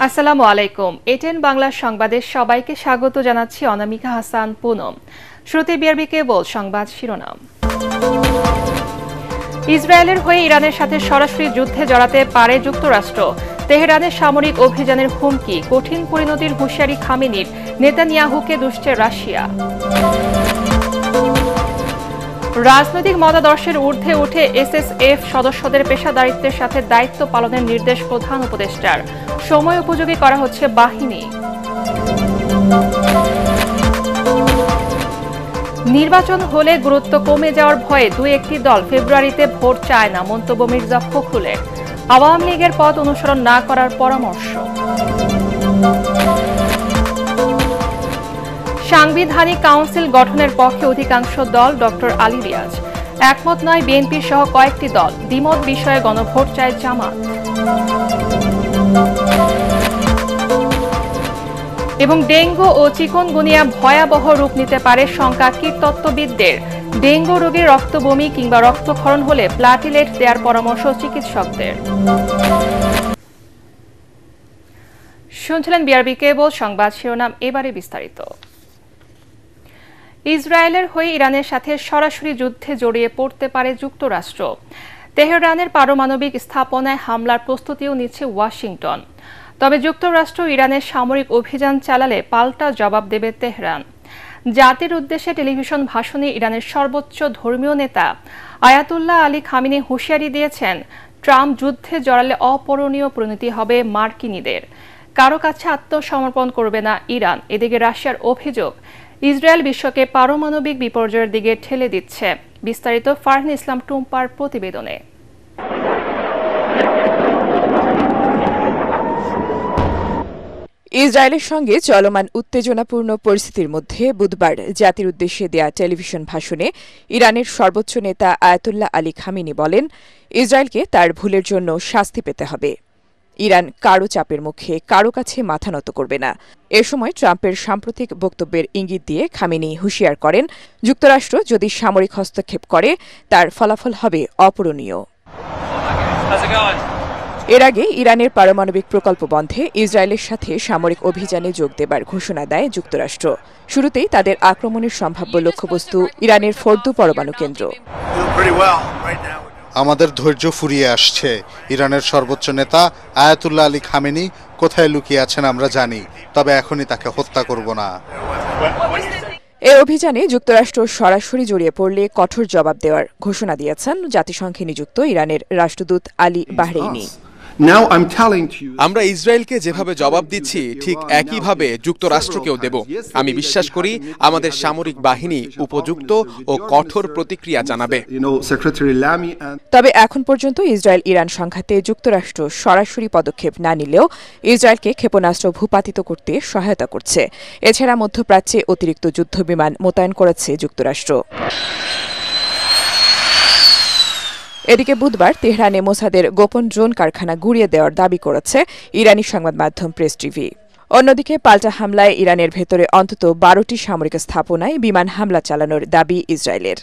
আসসালামু আলাইকুম। এটিএন বাংলা সংবাদে সবাইকে স্বাগত জানাচ্ছি অনামিকা হাসান পুনম। শুরুতে বিআরবি কেবল সংবাদ শিরোনাম। ইসরায়েলের হয়ে ইরানের সাথে সরাসরি যুদ্ধে জড়াতে পারে যুক্তরাষ্ট্র। তেহরানের সামরিক অভিযানের হুমকি, কঠিন পরিণতির হুঁশিয়ারি খামেনির, নেতানিয়াহুকে দুষছে রাশিয়া। রাজনৈতিক মতাদর্শের ঊর্ধ্বে উঠে এসএসএফ সদস্যদের পেশাদারিত্বের সাথে দায়িত্ব পালনের নির্দেশ প্রধান উপদেষ্টার। সময় উপযোগী করা হচ্ছে বাহিনী। নির্বাচন হলে গুরুত্ব কমে যাওয়ার ভয়ে দুই একটি দল ফেব্রুয়ারিতে ভোট চায় না, মন্তব্য মির্জা ফখরুলের। আওয়ামী লীগের পথ অনুসরণ না করার পরামর্শ। সাংবিধানিক কাউন্সিল গঠনের পক্ষে অধিকাংশ দল, ডক্টর আলী রিয়াজ। একমত নয় বিএনপি সহ কয়েকটি দল, দ্বিমত বিষয়ে গণভোট চায় জামাত। এবং ডেঙ্গু ও চিকুনগুনিয়া ভয়াবহ রূপ নিতে পারে শঙ্কা কীটতত্ত্ববিদদের। ডেঙ্গু রোগীর রক্তবমি কিংবা রক্তক্ষরণ হলে প্লাটিলেট দেওয়ার পরামর্শ চিকিৎসকদের। শুনছিলেন বিআরবি কেবল সংবাদ শিরোনাম, এবারে বিস্তারিত। ইসরায়েলের হয়ে ইরানের সাথে সরাসরি যুদ্ধে জড়িয়ে পড়তে পারে যুক্তরাষ্ট্র। তেহরানের পারমাণবিক স্থাপনায় হামলার প্রস্তুতিও নিচ্ছে ওয়াশিংটন। তবে যুক্তরাষ্ট্র ইরানের সামরিক অভিযান চালালে পাল্টা জবাব দেবে তেহরান। জাতির উদ্দেশ্যে টেলিভিশন ভাষণে ইরানের সর্বোচ্চ ধর্মীয় নেতা আয়াতুল্লাহ আলী খামেনি হুঁশিয়ারি দিয়েছেন, ট্রাম্প যুদ্ধে জড়ালে অপূরণীয় পরিণতি হবে মার্কিনীদের। কারো কাছে আত্মসমর্পণ করবে না ইরান। এদিকে রাশিয়ার অভিযোগ, ইসরায়েল বিশ্বকে পারমাণবিক বিপর্যয়ের দিকে ঠেলে দিচ্ছে। বিস্তারিত ফারহিন ইসলাম টুম্পার প্রতিবেদনে। ইসরায়েলের সঙ্গে চলমান উত্তেজনাপূর্ণ পরিস্থিতির মধ্যে বুধবার জাতির উদ্দেশ্যে দেয়া টেলিভিশন ভাষণে ইরানের সর্বোচ্চ নেতা আয়াতুল্লাহ আলী খামেনি বলেন, ইসরায়েলকে তার ভুলের জন্য শাস্তি পেতে হবে। ইরান কারো চাপের মুখে কারো কাছে মাথা নত করবে না। এ সময় ট্রাম্পের সাম্প্রতিক বক্তব্যের ইঙ্গিত দিয়ে খামেনি হুঁশিয়ার করেন, যুক্তরাষ্ট্র যদি সামরিক হস্তক্ষেপ করে তার ফলাফল হবে অপূরণীয়। এর আগে ইরানের পারমাণবিক প্রকল্প বন্ধে ইসরায়েলের সাথে সামরিক অভিযানে যোগ দেবার ঘোষণা দেয় যুক্তরাষ্ট্র। শুরুতেই তাদের আক্রমণের সম্ভাব্য লক্ষ্যবস্তু ইরানের ফোর্দো পরমাণু কেন্দ্র। আমাদের ধৈর্য ফুরিয়ে আসছে। ইরানের সর্বোচ্চ নেতা আয়াতুল্লাহ আলী খামেনি কোথায় লুকিয়ে আছেন আমরা জানি, তবে এখনই তাকে হত্যা করব না। এই অভিযানে যুক্তরাষ্ট্র সরাসরি জড়িয়ে পড়লে কঠোর জবাব দেওয়ার ঘোষণা দিয়েছেন জাতিসংঘে নিযুক্ত ইরানের রাষ্ট্রদূত আলী বাহরেইনি। আমরা ইসরায়েলকে যেভাবে জবাব দিচ্ছি ঠিক একইভাবে যুক্তরাষ্ট্রকেও দেব। আমি বিশ্বাস করি আমাদের সামরিক বাহিনী উপযুক্ত ও কঠোর প্রতিক্রিয়া জানাবে। তবে এখন পর্যন্ত ইসরায়েল ইরান সংঘাতে যুক্তরাষ্ট্র সরাসরি পদক্ষেপ না নিলেও ইসরায়েলকে ক্ষেপণাস্ত্র ভূপাতিত করতে সহায়তা করছে। এছাড়া মধ্যপ্রাচ্যে অতিরিক্ত যুদ্ধবিমান মোতায়েন করেছে যুক্তরাষ্ট্র। এদিকে বুধবার তেহরানে মোসাদের গোপন ড্রোন কারখানা গুঁড়িয়ে দেওয়ার দাবি করেছে ইরানি সংবাদ মাধ্যম প্রেস টিভি। অন্যদিকে পাল্টা হামলায় ইরানের ভেতরে অন্তত 12টি সামরিক স্থাপনায় বিমান হামলা চালানোর দাবি ইসরায়েলের।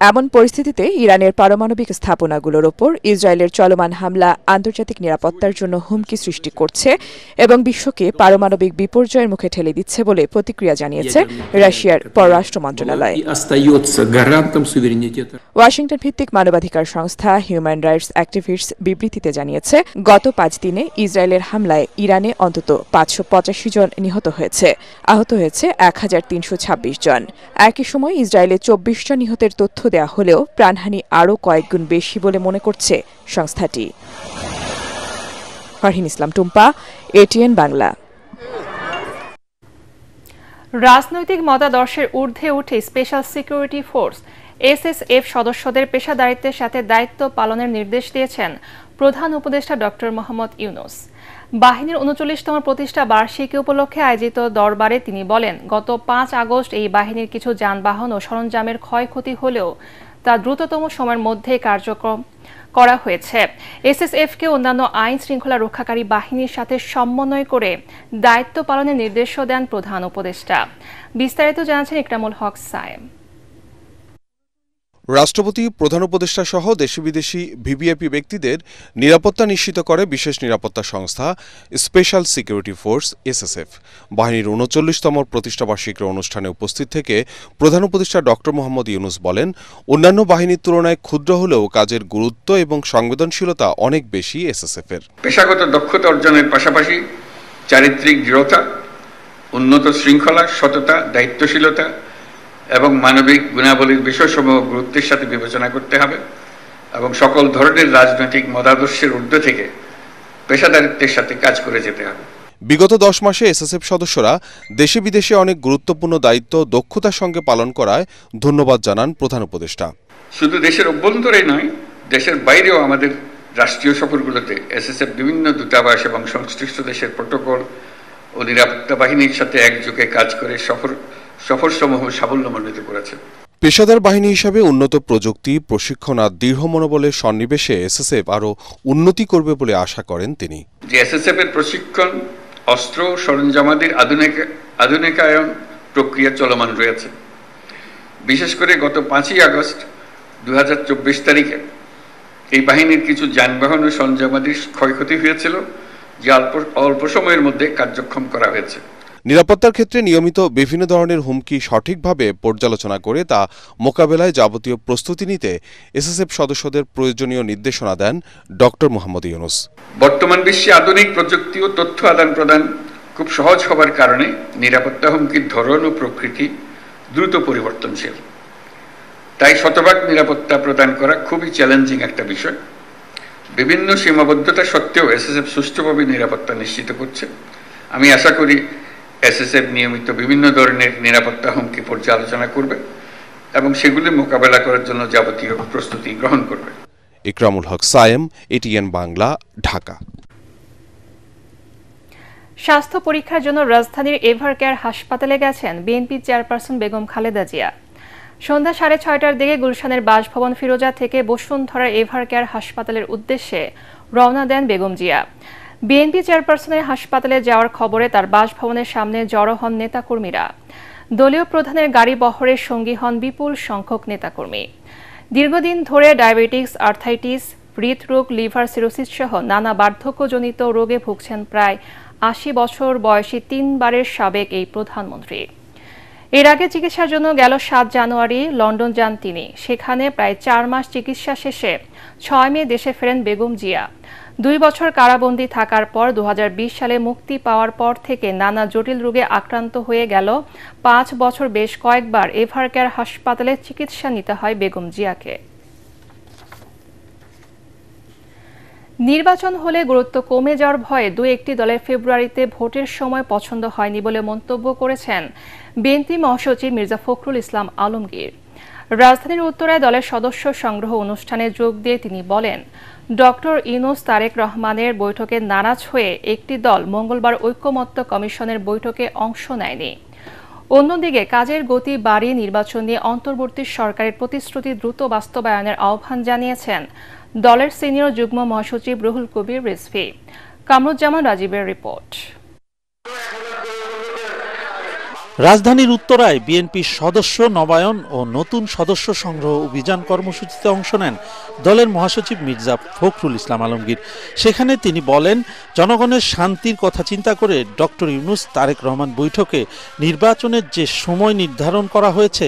এমন পরিস্থিতিতে ইরানের পারমাণবিক স্থাপনাগুলোর ওপর ইসরায়েলের চলমান হামলা আন্তর্জাতিক নিরাপত্তার জন্য হুমকি সৃষ্টি করছে এবং বিশ্বকে পারমাণবিক বিপর্যয়ের মুখে ঠেলে দিচ্ছে বলে প্রতিক্রিয়া জানিয়েছে রাশিয়ার পররাষ্ট্র মন্ত্রণালয়। ওয়াশিংটন ভিত্তিক মানবাধিকার সংস্থা হিউম্যান রাইটস অ্যাক্টিভিস্টস বিবৃতিতে জানিয়েছে, গত 5 দিনে ইসরায়েলের হামলায় ইরানে অন্তত 585 জন নিহত হয়েছে, আহত হয়েছে 1326 জন। একই সময় ইসরায়েলে 24 জন নিহতের তথ্য দেয়া হলেও প্রাণহানি আরও কয়েকগুণ বেশি বলে মনে করছে সংস্থাটি। ফারহিন ইসলাম টুম্পা, এটিএন বাংলা। রাজনৈতিক মতাদর্শের ঊর্ধ্বে উঠে স্পেশাল সিকিউরিটি ফোর্স এসএসএফ সদস্যদের পেশাদারিত্বের সাথে দায়িত্ব পালনের নির্দেশ দিয়েছেন প্রধান উপদেষ্টা ডক্টর মোহাম্মদ ইউনূস। বাহিনীর 39তম প্রতিষ্ঠা বার্ষিকী উপলক্ষে আয়োজিত দরবারে তিনি বলেন, গত 5 আগস্ট এই বাহিনীর কিছু যানবাহন ও সরঞ্জামের ক্ষয়ক্ষতি হলেও তা দ্রুততম সময়ের মধ্যে কার্যক্রম করা হয়েছে। এসএসএফকে অন্যান্য আইন শৃঙ্খলা রক্ষাকারী বাহিনীর সাথে সমন্বয় করে দায়িত্ব পালনের নির্দেশও দেন প্রধান উপদেষ্টা। বিস্তারিত জানাচ্ছেন ইকরামুল হক সায়েম। রাষ্ট্রপতি, প্রধান উপদেষ্টা সহ দেশি বিদেশি ভিভিআইপি ব্যক্তিদের নিরাপত্তা নিশ্চিত করে বিশেষ নিরাপত্তা সংস্থা স্পেশাল সিকিউরিটি ফোর্স এসএসএফ। বাহিনীর ৩৯তম প্রতিষ্ঠাবার্ষিকীর অনুষ্ঠানে উপস্থিত থেকে প্রধান উপদেষ্টা ডক্টর মোহাম্মদ ইউনূস বলেন, অন্যান্য বাহিনীর তুলনায় ক্ষুদ্র হলেও কাজের গুরুত্ব এবং সংবেদনশীলতা অনেক বেশি এসএসএফের। পেশাগত দক্ষতা অর্জনের পাশাপাশি চারিত্রিক দৃঢ়তা, উন্নত শৃঙ্খলা, সততা, দায়িত্বশীলতা এবং মানবিক গুণাবলীর বিষয়সমূহ গুরুত্বের সাথে বিবেচনা করতে হবে এবং সকল ধরনের রাজনৈতিক মতাদর্শের ঊর্ধ্বে থেকে পেশাদারিত্বের সাথে কাজ করে যেতে হবে। বিগত 10 মাসে এসএসএফ সদস্যরা দেশে বিদেশে অনেক গুরুত্বপূর্ণ দায়িত্ব দক্ষতার সঙ্গে পালন করায় ধন্যবাদ জানান প্রধান উপদেষ্টা। শুধু দেশের অভ্যন্তরেই নয়, দেশের বাইরেও আমাদের রাষ্ট্রীয় সফরগুলোতে এসএসএফ বিভিন্ন দূতাবাস এবং সংশ্লিষ্ট দেশের প্রটোকল ও নিরাপত্তা বাহিনীর সাথে একযোগে কাজ করে সফরসমূহ সাফল্যমণ্ডিত করেছে। পেশাদার বাহিনী হিসাবে উন্নত প্রযুক্তি, প্রশিক্ষণ আর দৃঢ় মনোবলের সন্নিবেশে এসএসএফ আরও উন্নতি করবে বলে আশা করেন তিনি। যে এসএসএফ এর প্রশিক্ষণ, অস্ত্র, সরঞ্জামাদির আধুনিকায়ন প্রক্রিয়া চলমান রয়েছে। বিশেষ করে গত 5ই আগস্ট 2024 তারিখে এই বাহিনীর কিছু যানবাহন ও সরঞ্জামাদির ক্ষয়ক্ষতি হয়েছিল, যা অল্প সময়ের মধ্যে কার্যক্ষম করা হয়েছে। নিরাপত্তার ক্ষেত্রে নিয়মিত বিভিন্ন ধরনের হুমকি সঠিকভাবে পর্যালোচনা করে তা মোকাবেলায় যাবতীয় প্রস্তুতি নিতে এসএসএফ সদস্যদের প্রয়োজনীয় নির্দেশনা দেন ডক্টর মোহাম্মদ ইউনূস। বর্তমান বিশ্বে আধুনিক প্রযুক্তি ও তথ্য আদান প্রদান খুব সহজ হবার কারণে নিরাপত্তা হুমকির ধরন ও প্রকৃতি দ্রুত পরিবর্তনশীল। তাই শতভাগ নিরাপত্তা প্রদান করা খুবই চ্যালেঞ্জিং একটা বিষয়। বিভিন্ন সীমাবদ্ধতা সত্ত্বেও এসএসএফ সুষ্ঠুভাবে নিরাপত্তা নিশ্চিত করছে। আমি আশা করি এসএসএফ নিয়মিত বিভিন্ন ধরনের নিরাপত্তা হুমকি পর্যালোচনা করবে এবং সেগুলি মোকাবেলা করার জন্য যাবতীয় প্রস্তুতি গ্রহণ করবে। ইকরামুল হক সায়েম, এটিএন বাংলা, ঢাকা। স্বাস্থ্য পরীক্ষার জন্য রাজধানীর এভারকেয়ার হাসপাতালে গেছেন বিএনপি চেয়ারপারসন বেগম খালেদা জিয়া। সন্ধ্যা 6:30টার দিকে গুলশানের বাসভবন ফিরোজা থেকে বসুন্ধরার এভারকেয়ার হাসপাতালের উদ্দেশ্যে রওনা দেন বেগম জিয়া। বিএনপি চেয়ারপারসনের হাসপাতালে যাওয়ার খবরে তার বাসভবনের সামনে জড়ো হন নেতাকর্মীরা। দলীয় প্রধানের গাড়ি বহরের সঙ্গী হন বিপুল সংখ্যক নেতাকর্মী। দীর্ঘদিন ধরে ডায়াবেটিস, আর্থাইটিস, হৃদরোগ, লিভার সিরোসিস সহ নানা বার্ধক্যজনিত রোগে ভুগছেন প্রায় 80 বছর বয়সী 3বারের সাবেক এই প্রধানমন্ত্রী। এর আগে চিকিৎসার জন্য গেল 7 জানুয়ারি লন্ডন যান তিনি। সেখানে প্রায় 4 মাস চিকিৎসা শেষে 6 মে দেশে ফেরেন বেগম জিয়া। 2 বছর কারাবন্দী থাকার পর 2020 সালে মুক্তি পাওয়ার পর থেকে নানা জটিল রোগে আক্রান্ত হয়ে গেল 5 বছর বেশ কয়েকবার এভারকেয়ার হাসপাতালে চিকিৎসা নিতে হয় বেগম জিয়াকে। নির্বাচন হলে গুরুত্ব কমে যাওয়ার ভয়ে 2-1টি দলের ফেব্রুয়ারিতে ভোটের সময় পছন্দ হয়নি বলে মন্তব্য করেছেন বিএনপি মহাসচিব মির্জা ফখরুল ইসলাম আলমগীর। রাজধানীর উত্তরায় দলের সদস্য সংগ্রহ অনুষ্ঠানে যোগ দিয়ে তিনি বলেন, ডক্টর ইউনূস তারেক রহমানের বৈঠকে নারাজ হয়ে একটি দল মঙ্গলবার ঐক্যমত্য কমিশনের বৈঠকে অংশ নেয়নি। অন্যদিকে কাজের গতি বাড়িয়ে নির্বাচন নিয়ে অন্তর্বর্তী সরকারের প্রতিশ্রুতি দ্রুত বাস্তবায়নের আহ্বান জানিয়েছেন দলের সিনিয়র যুগ্ম মহাসচিব রুহুল কবির রিজভী। কামরুজ্জামান রাজীবের রিপোর্ট। রাজধানীর উত্তরায় বিএনপির সদস্য নবায়ন ও নতুন সদস্য সংগ্রহ অভিযান কর্মসূচিতে অংশ নেন দলের মহাসচিব মির্জা ফখরুল ইসলাম আলমগীর। সেখানে তিনি বলেন, জনগণের শান্তির কথা চিন্তা করে ডক্টর ইউনূস তারেক রহমান বৈঠকে নির্বাচনের যে সময় নির্ধারণ করা হয়েছে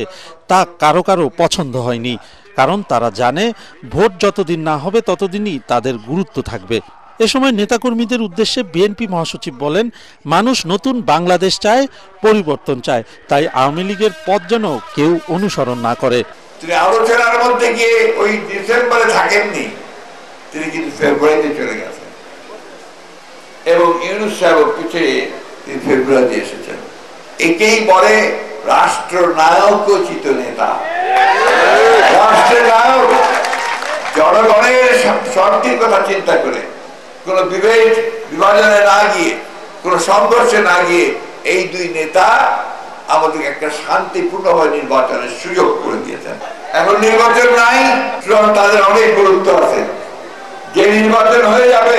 তা কারো কারো পছন্দ হয়নি। কারণ তারা জানে ভোট যতদিন না হবে ততদিনই তাদের গুরুত্ব থাকবে। এ সময় নেতাকর্মীদের উদ্দেশ্যে বিএনপি মহাসচিব বলেন, মানুষ নতুন বাংলাদেশ চায়, পরিবর্তন চায়, তাই আওয়ামী লীগের পথ যেন কেউ অনুসরণ না করে। তিনি আলোচনার মধ্যে গিয়ে ওই ডিসেম্বরে থাকেননি, তিনি কিন্তু ফেব্রুয়ারিতে চলে গেছেন এবং ইউনূস সাহেব পিছিয়ে তিনি ফেব্রুয়ারিতে এসেছেন। একেই বলে রাষ্ট্রনায়কোচিত নেতা। রাষ্ট্রনায়ক জনগণের শান্তির কথা চিন্তা করে, কোন বিভাজনে না গিয়ে, কোন সংঘর্ষে না গিয়ে এই 2 নেতা আমাদের একটা শান্তিপূর্ণভাবে নির্বাচনের সুযোগ করে দিয়েছেন। এখন নির্বাচন নাই, তাদের অনেক গুরুত্ব আছে। যে নির্বাচন হয়ে যাবে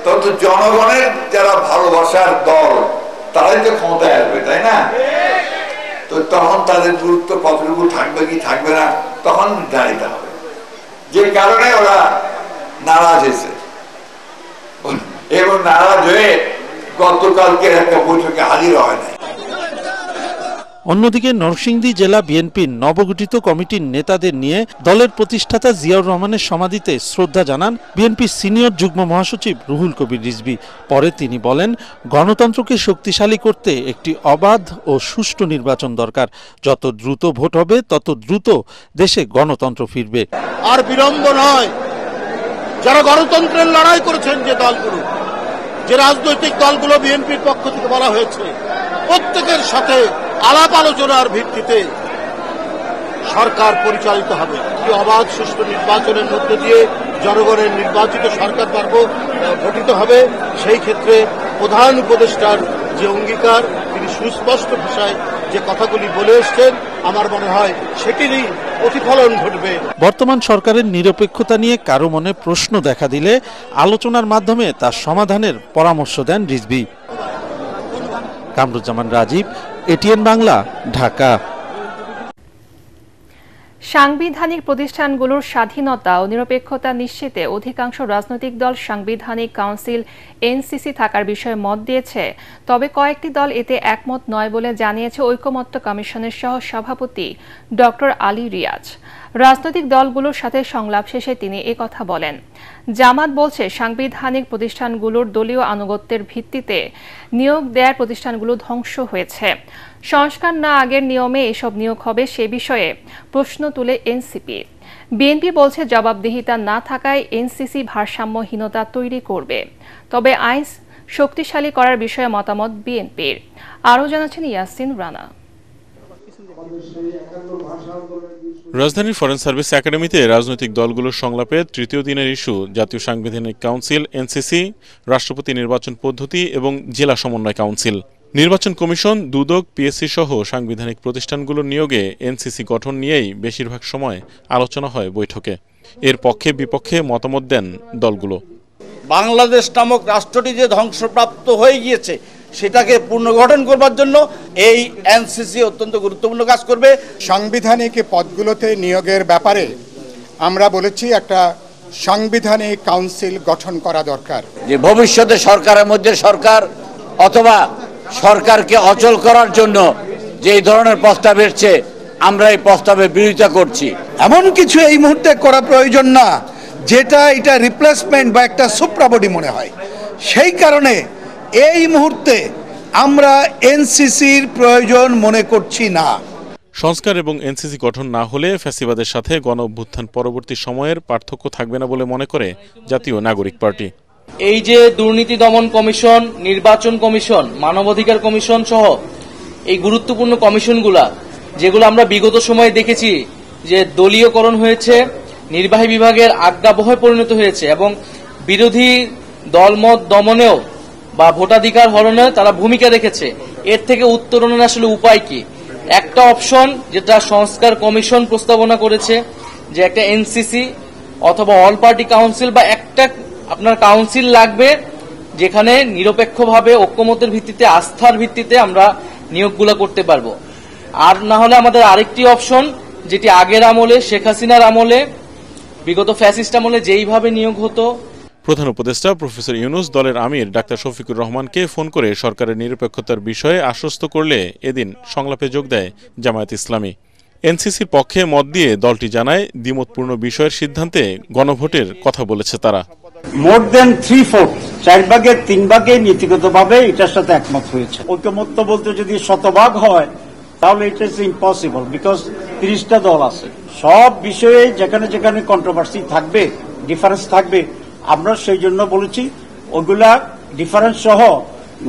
তত জনগণের যারা ভালোবাসার দল তারাই তো ক্ষমতায় আসবে, তাই না? তো তখন তাদের গুরুত্ব কতটুকু থাকবে কি থাকবে না তখন নির্ধারিত হবে। যে কারণে ওরা নারাজ হয়েছে এবং নারাজ হয়ে গতকালকের একটা বৈঠকে হাজির হয় নাই। অন্যদিকে নরসিংদী জেলা বিএনপির নবগঠিত কমিটির নেতাদের নিয়ে দলের প্রতিষ্ঠাতা জিয়াউর রহমানের সমাধিতে শ্রদ্ধা জানান বিএনপির সিনিয়র যুগ্ম মহাসচিব রুহুল কবির রিজভী। পরে তিনি বলেন, গণতন্ত্রকে শক্তিশালী করতে একটি অবাধ ও সুষ্ঠু নির্বাচন দরকার। যত দ্রুত ভোট হবে তত দ্রুত দেশে গণতন্ত্র ফিরবে। আর বিলম্ব নয়, যারা গণতন্ত্রের লড়াই করেছেন যে দলগুলো, যে রাজনৈতিক দলগুলো বিএনপির পক্ষ থেকে বলা হয়েছে, প্রত্যেকের সাথে আলাপ আলোচনার ভিত্তিতে সরকার পরিচালিত হবে। অবাধ সুষ্ঠু নির্বাচনের মধ্যে দিয়ে জনগণের নির্বাচিত সরকার গঠিত হবে। সেই ক্ষেত্রে প্রধান উপদেষ্টার যে অঙ্গীকার, তিনি সুস্পষ্ট ভাষায় যে কথাগুলি বলে এসছেন, আমার মনে হয় সেটিরই প্রতিফলন ঘটবে। বর্তমান সরকারের নিরপেক্ষতা নিয়ে কারো মনে প্রশ্ন দেখা দিলে আলোচনার মাধ্যমে তার সমাধানের পরামর্শ দেন রিজভী। কামরুজ্জামান রাজীব, এটিএন বাংলা, ঢাকা। সাংবিধানিক প্রতিষ্ঠানগুলোর স্বাধীনতা ও নিরপেক্ষতা নিশ্চিতে অধিকাংশ রাজনৈতিক দল সাংবিধানিক কাউন্সিল এনসিসি থাকার বিষয়ে মত দিয়েছে। তবে কয়েকটি দল এতে একমত নয় বলে জানিয়েছে ঐকমত্য কমিশনের সহ সভাপতি ডক্টর আলী রিয়াজ। রাজনৈতিক দলগুলোর সাথে সংলাপ শেষে তিনি একথা বলেন। জামাত বলছে, সাংবিধানিক প্রতিষ্ঠানগুলোর দলীয় আনুগত্যের ভিত্তিতে নিয়োগ দেয়ার প্রতিষ্ঠানগুলো ধ্বংস হয়েছে। সংস্কার না আগের নিয়মে এসব নিয়োগ হবে সে বিষয়ে প্রশ্ন তুলে এনসিপি। বিএনপি বলছে, জবাবদিহিতা না থাকায় এনসিসি ভারসাম্যহীনতা তৈরি করবে। তবে আইন শক্তিশালী করার বিষয়ে মতামত বিএনপির। আরও জানাচ্ছেন ইয়াসিন রানা। রাজধানীর ফরেন সার্ভিস একাডেমিতে রাজনৈতিক দলগুলোর সংলাপে তৃতীয় দিনের ইস্যু জাতীয় সাংবিধানিক কাউন্সিল এনসিসি, রাষ্ট্রপতি নির্বাচন পদ্ধতি এবং জেলা সমন্বয় কাউন্সিল। নির্বাচন কমিশন, দুদক, পিএসসি সহ সাংবিধানিক প্রতিষ্ঠানগুলোর নিয়োগে এনসিসি গঠন নিয়েই বেশিরভাগ সময় আলোচনা হয় বৈঠকে। এর পক্ষে বিপক্ষে মতামত দেন দলগুলো। বাংলাদেশ নামক রাষ্ট্রটি যে ধ্বংসপ্রাপ্ত হয়ে গিয়েছে সেটাকে পুনর্গঠন করবার জন্য এই এনসিসি অত্যন্ত গুরুত্বপূর্ণ কাজ করবে। সাংবিধানিক পদগুলোতে নিয়োগের ব্যাপারে আমরা বলেছি একটা সাংবিধানিক কাউন্সিল গঠন করা দরকার। যে ভবিষ্যতে সরকারের মধ্যে সরকার অথবা সরকারকে অচল করার জন্য যে ধরনের প্রস্তাব এসছে, আমরা এই প্রস্তাবের বিরোধিতা করছি। এমন কিছু এই মুহূর্তে করা প্রয়োজন না যেটা এটা রিপ্লেসমেন্ট বা একটা সুপ্রাবডি মনে হয়। সেই কারণে এই মুহূর্তে আমরা এনসিসির প্রয়োজন মনে করছি না। সংস্কার এবং এনসিসি গঠন না হলে ফ্যাসিবাদের সাথে গণ অভ্যুত্থান পরবর্তী সময়ের পার্থক্য থাকবে না বলে মনে করে জাতীয় নাগরিক পার্টি। এই যে দুর্নীতি দমন কমিশন, নির্বাচন কমিশন, মানবাধিকার কমিশন সহ এই গুরুত্বপূর্ণ কমিশনগুলা, যেগুলো আমরা বিগত সময়ে দেখেছি যে দলীয়করণ হয়েছে, নির্বাহী বিভাগের আজ্ঞাবহে পরিণত হয়েছে এবং বিরোধী দলমত দমনেও বা ভোটাধিকার হরণেও তারা ভূমিকা রেখেছে। এর থেকে উত্তরণের আসলে উপায় কি? একটা অপশন যেটা সংস্কার কমিশন প্রস্তাবনা করেছে, যে একটা এনসিসি অথবা অল পার্টি কাউন্সিল বা একটা আপনার কাউন্সিল লাগবে, যেখানে নিরপেক্ষভাবে ঐক্যমতের ভিত্তিতে, আস্থার ভিত্তিতে আমরা নিয়োগগুলো করতে পারবো। আর না হলে আমাদের আরেকটি অপশন, যেটি আগের আমলে, শেখ হাসিনার আমলে, বিগত ফ্যাসিস্ট আমলে যেইভাবে নিয়োগ হতো। প্রধান উপদেষ্টা প্রফেসর ইউনূস দলের আমির ডাক্তার শফিকুর রহমানকে ফোন করে সরকারের নিরপেক্ষতার বিষয়ে আশ্বস্ত করলে এদিন সংলাপে যোগ দেয় জামায়াত ইসলামী। এনসিসির পক্ষে মত দিয়ে দলটি জানায়, দ্বিমতপূর্ণ বিষয়ের সিদ্ধান্তে গণভোটের কথা বলেছে তারা। মোর দেন 3/4, 4 ভাগের 3 ভাগে নীতিগতভাবে এটার সাথে একমত হয়েছে। ঐকমত্য বলতে যদি শতভাগ হয় তাহলে এটা ইজ ইম্পসিবল, বিকজ 30টা দল আছে। সব বিষয়ে যেখানে যেখানে কন্ট্রোভার্সি থাকবে, ডিফারেন্স থাকবে, আমরা সেই জন্য বলেছি ওগুলা ডিফারেন্স সহ,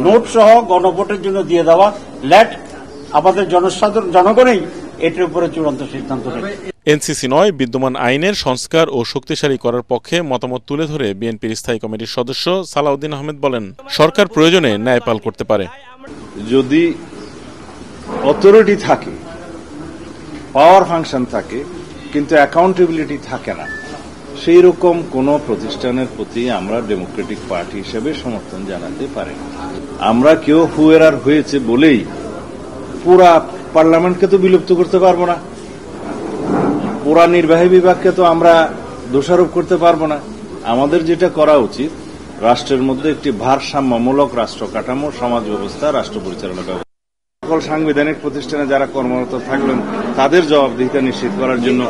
নোট সহ গণভোটের জন্য দিয়ে দেওয়া। লেট আমাদের জনগণই এটার উপরে চূড়ান্ত সিদ্ধান্ত নেবে। এনসিসি নয়, বিদ্যমান আইনের সংস্কার ও শক্তিশালী করার পক্ষে মতামত তুলে ধরে বিএনপির স্থায়ী কমিটির সদস্য সালাউদ্দিন আহমেদ বলেন, সরকার প্রয়োজনে ন্যায়পাল করতে পারে। যদি অথরিটি থাকে, পাওয়ার ফাংশন থাকে, কিন্তু অ্যাকাউন্টেবিলিটি থাকে না, সেই রকম কোন প্রতিষ্ঠানের প্রতি আমরা ডেমোক্রেটিক পার্টি হিসেবে সমর্থন জানাতে পারি না। আমরা কেউ হুয়েরার হয়েছে বলেই পুরা পার্লামেন্টকে তো বিলুপ্ত করতে পারবো না, পুরা নির্বাহী বিভাগকে তো আমরা দোষারোপ করতে পারবো না। আমাদের যেটা করা উচিত, রাষ্ট্রের মধ্যে একটি ভারসাম্যমূলক রাষ্ট্র কাঠামো, সমাজ ব্যবস্থা, রাষ্ট্র পরিচালনা ব্যবস্থা, সকল সাংবিধানিক প্রতিষ্ঠানে যারা কর্মরত থাকবেন তাদের জবাবদিহিতা নিশ্চিত করার জন্য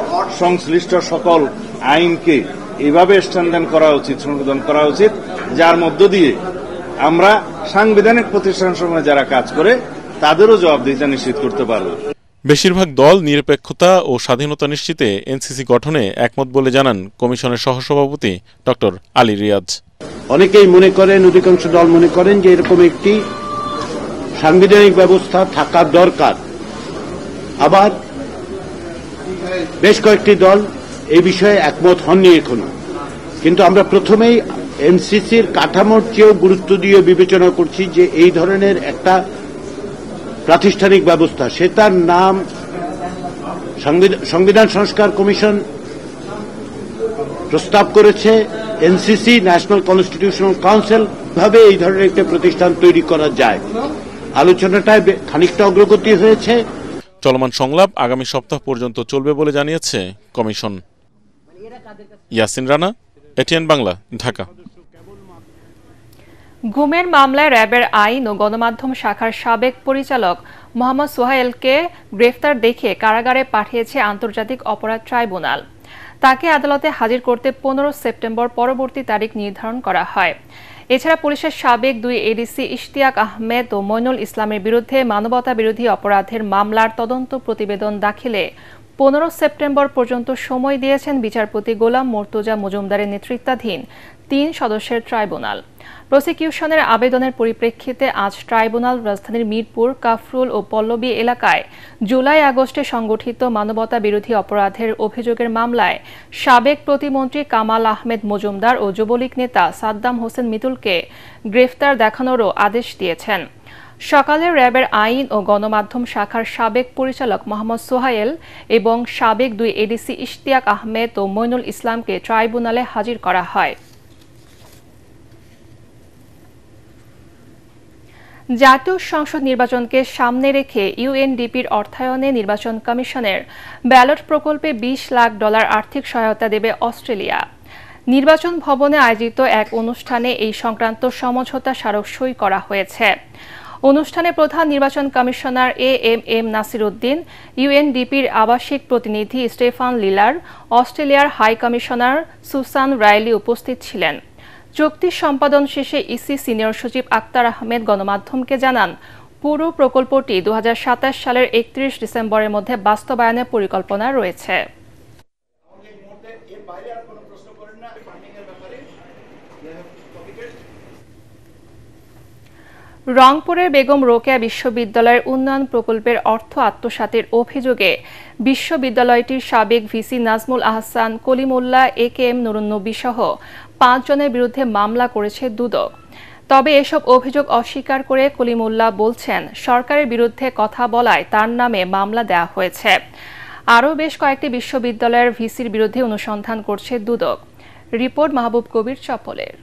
সংশ্লিষ্ট সকল আইনকে এইভাবে স্ট্যান্ডার্ড করা উচিত, সংশোধন করা উচিত, যার মধ্য দিয়ে আমরা সাংবিধানিক প্রতিষ্ঠান সময় যারা কাজ করে তাদেরও জবাবদিহিতা নিশ্চিত করতে পারব। বেশিরভাগ দল নিরপেক্ষতা ও স্বাধীনতা নিশ্চিতে এনসিসি গঠনে একমত বলে জানান কমিশনের সহসভাপতি ডক্টর আলী রিয়াজ। অনেকেই মনে করেন, অধিকাংশ দল মনে করেন যে এরকম একটি সাংবিধানিক ব্যবস্থা থাকা দরকার। আবার বেশ কয়েকটি দল এই বিষয়ে একমত হননি এখনো। কিন্তু আমরা প্রথমেই এনসিসির কাঠামোর চেয়েও গুরুত্ব দিয়ে বিবেচনা করছি যে এই ধরনের একটা প্রাতিষ্ঠানিক ব্যবস্থা, সে তার নাম সংবিধান সংস্কার কমিশন প্রস্তাব করেছে, এনসিসি ন্যাশনাল কনস্টিটিউশনাল কাউন্সিল, ভাবে এই ধরনের একটা প্রতিষ্ঠান তৈরি করা যায়। আলোচনাটায় খানিকটা অগ্রগতি হয়েছে। চলমান সংলাপ আগামী সপ্তাহ পর্যন্ত চলবে বলে জানিয়েছে কমিশন। ইয়াসিন রানা, এটিএন বাংলা, ঢাকা। গুমের মামলায় র্যাবের আইন ও গণমাধ্যম শাখার সাবেক পরিচালক মোহাম্মদ সোহাইলকে গ্রেফতার দেখিয়ে কারাগারে পাঠিয়েছে আন্তর্জাতিক অপরাধ ট্রাইব্যুনাল। তাকে আদালতে হাজির করতে 15 সেপ্টেম্বর পরবর্তী তারিখ নির্ধারণ করা হয়। এছাড়া পুলিশের সাবেক 2 এডিসি ইশতিয়াক আহমেদ ও মইনুল ইসলামের বিরুদ্ধে মানবতা বিরোধী অপরাধের মামলার তদন্ত প্রতিবেদন দাখিলে 15 সেপ্টেম্বর পর্যন্ত সময় দিয়েছেন বিচারপতি গোলাম মর্তুজা মজুমদারের নেতৃত্বাধীন 3 সদস্যের ট্রাইব্যুনাল। প্রসিকিউশনের আবেদনের পরিপ্রেক্ষিতে আজ ট্রাইব্যুনাল রাজধানীর মিরপুর, কাফরুল ও পল্লবী এলাকায় জুলাই-আগস্টে সংগঠিত মানবতা বিরোধী অপরাধের অভিযোগের মামলায় সাবেক প্রতিমন্ত্রী কামাল আহমেদ মজুমদার ও যুবলীগ নেতা সাদ্দাম হোসেন মিতুলকে গ্রেফতার দেখানোরও আদেশ দিয়েছেন। সকালে র্যাবের আইন ও গণমাধ্যম শাখার সাবেক পরিচালক মোহাম্মদ সোহাইল এবং সাবেক 2 এডিসি ইশতিয়াক আহমেদ ও মইনুল ইসলামকে ট্রাইব্যুনালে হাজির করা হয়। জাতীয় সংসদ নির্বাচনকে সামনে রেখে ইউএনডিপির অর্থায়নে নির্বাচন কমিশনের ব্যালট প্রকল্পে $20 লাখ আর্থিক সহায়তা দেবে অস্ট্রেলিয়া। নির্বাচন ভবনে আয়োজিত এক অনুষ্ঠানে এই সংক্রান্ত সমঝোতা স্মারক সই করা হয়েছে। অনুষ্ঠানে প্রধান নির্বাচন কমিশনার এএম নাসির উদ্দিন, ইউএনডিপির আবাসিক প্রতিনিধি স্টেফান লিলার, অস্ট্রেলিয়ার হাই কমিশনার সুসান রাইলি উপস্থিত ছিলেন। চুক্তি সম্পাদন শেষে ইসি সিনিয়র সচিব আক্তার আহমেদ গণমাধ্যমকে জানান, পুরো প্রকল্পটি 2027 সালের 31 ডিসেম্বরের মধ্যে বাস্তবায়নের পরিকল্পনা রয়েছে। রংপুরের বেগম রোকেয়া বিশ্ববিদ্যালয়ের উন্নয়ন প্রকল্পের অর্থ আত্মসাতের অভিযোগে বিশ্ববিদ্যালয়টির সাবেক ভিসি নাজমুল আহসান, কলিমুল্লাহ, একেএম নুরুন্নবী সহ 5 জনের বিরুদ্ধে মামলা করেছে দুদক। তবে এসব অভিযোগ অস্বীকার করে কলিমুল্লাহ বলছেন, সরকারের বিরুদ্ধে কথা বলায় তার নামে মামলা দেওয়া হয়েছে। আরও বেশ কয়েকটি বিশ্ববিদ্যালয়ের ভিসির বিরুদ্ধে অনুসন্ধান করছে দুদক। রিপোর্ট মাহবুব কবির চপলের।